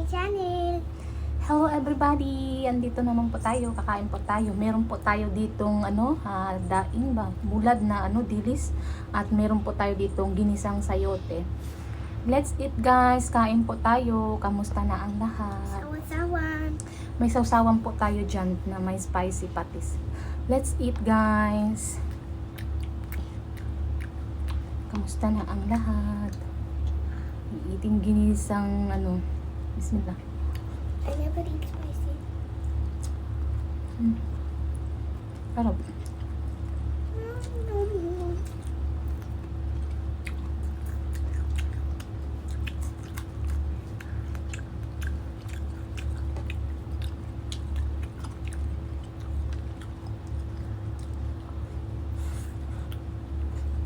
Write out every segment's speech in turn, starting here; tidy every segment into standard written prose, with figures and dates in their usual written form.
my channel. Hello everybody! Andito naman po tayo, kakain po tayo. Meron po tayo ditong daing ba? Bulad na dilis. At meron po tayo ditong ginisang sayote. Let's eat guys! Kain po tayo. Kamusta na ang lahat? Sawan-sawan. May sausawan po tayo dyan na may spicy patis. Let's eat guys! Kamusta na ang lahat? Eating ginisang Bismillah. I never eat spicy. Sarap.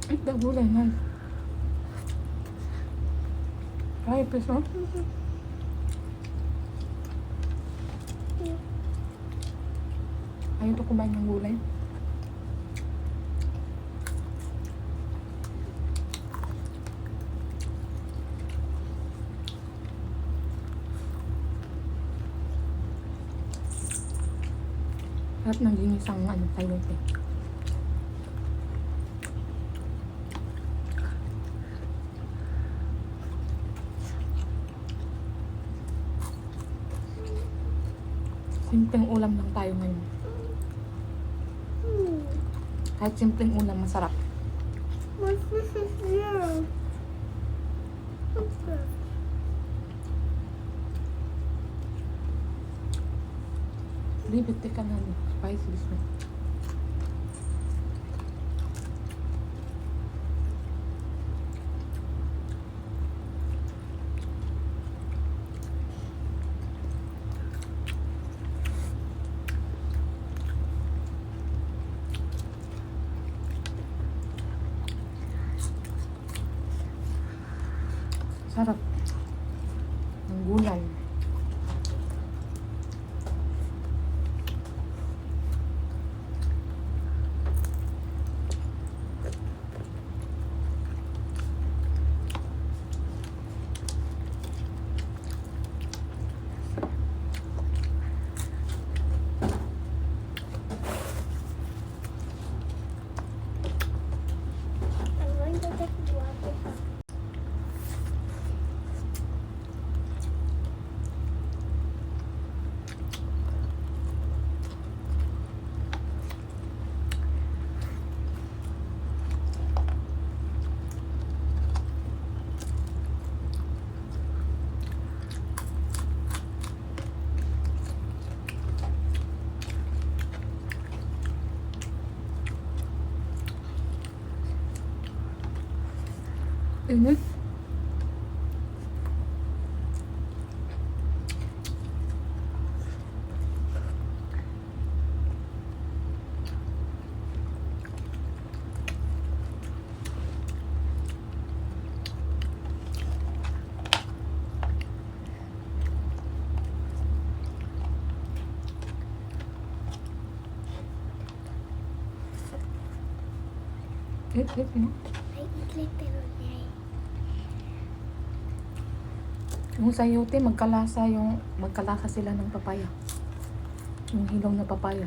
Ay, gulay man. Ay, peso. Ayaw to kumain ng gulay. Sarap ng ginisang sayote. Simpleng ulam lang tayo ngayon. Kahit simpleng ulam, masarap. What's this here? What's that? Libit ka na spicy this one. Sarap ng gulay. I'm going to take water. Init. Eat, no? I eat literally. Yung sayote, magkalasa sila ng papaya. Yung hilaw na papaya.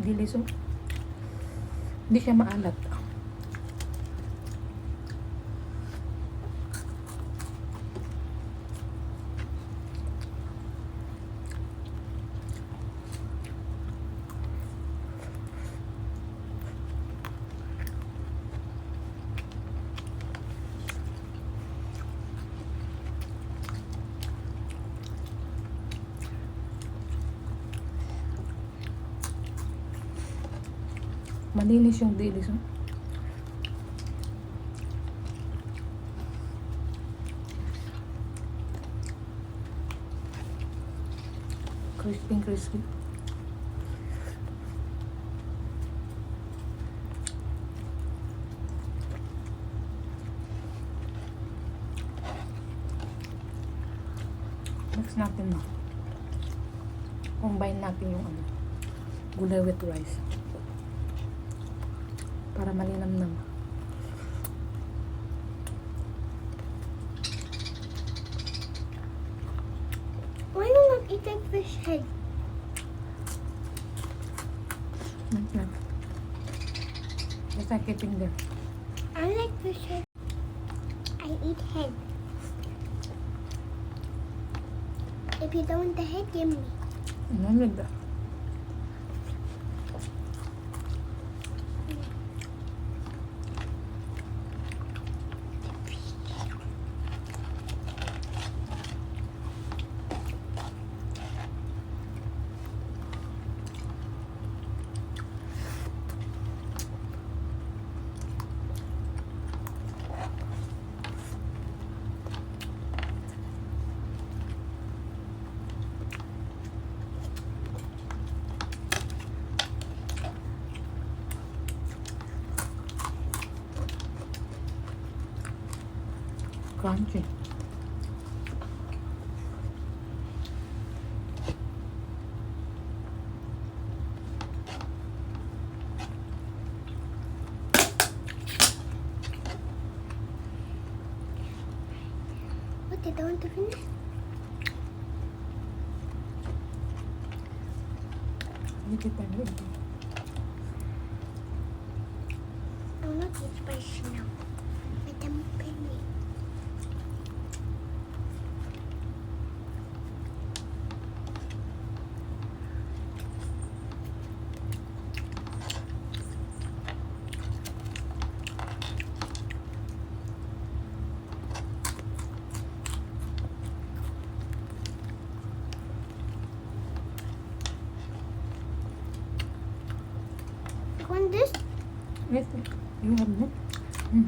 Diliso. Hindi siya maalat. Malinis yung dilis. Crispy. Mix natin na. Combine natin yung ano, gulay with rice. Para malinamnam. Why you not eating fish head? Mix na. Just like eating there. I like fish head. I eat head. If you don't want the head, give me. Malamig ba? Crunchy. What, you don't want to finish? Hindi pa rin. I will not eat spicy now. Madam Penny. You want this? Yes, you have no? No.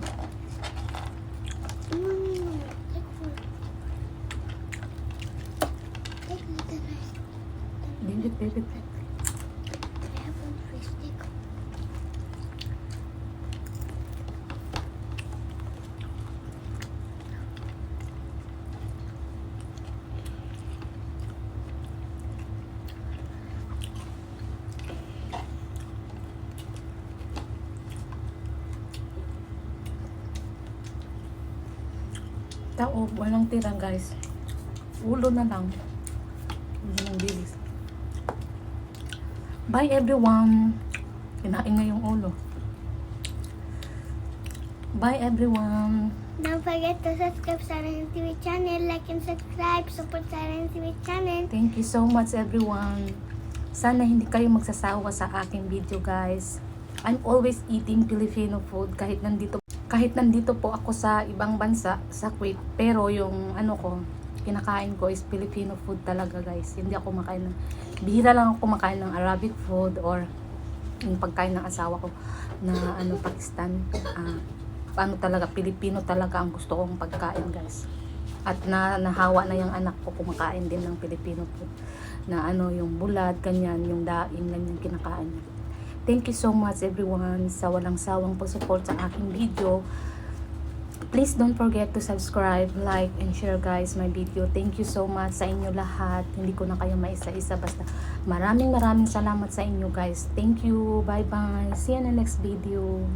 Take one. Take the rice. Dingit, dingit. I have one fish stick. Tao, walang tira guys. Ulo na lang. Hindi nang bilis. Bye everyone. Kinain na yung ulo. Bye everyone. Don't forget to subscribe sa Sarang TV channel, like and subscribe, support Sarang TV channel. Thank you so much everyone. Sana hindi kayo magsasawa sa aking video guys. I'm always eating Filipino food kahit nandito po ako sa ibang bansa, sa Kuwait. Pero yung ano ko, kinakain ko is Filipino food talaga guys. Hindi ako makain ng, bihira lang ako kumakain ng Arabic food or yung pagkain ng asawa ko na ano, Pakistan. Ano talaga, Pilipino talaga ang gusto kong pagkain guys. At nahawa na yung anak ko kumakain din ng Filipino food. Na ano, yung bulad, ganyan, yung daing, ganyan kinakain niya. Thank you so much everyone sa walang sawang pag-support sa aking video. Please don't forget to subscribe, like, and share guys my video. Thank you so much sa inyo lahat. Hindi ko na kayo maisa-isa. Basta maraming salamat sa inyo guys. Thank you. Bye bye. See you in the next video.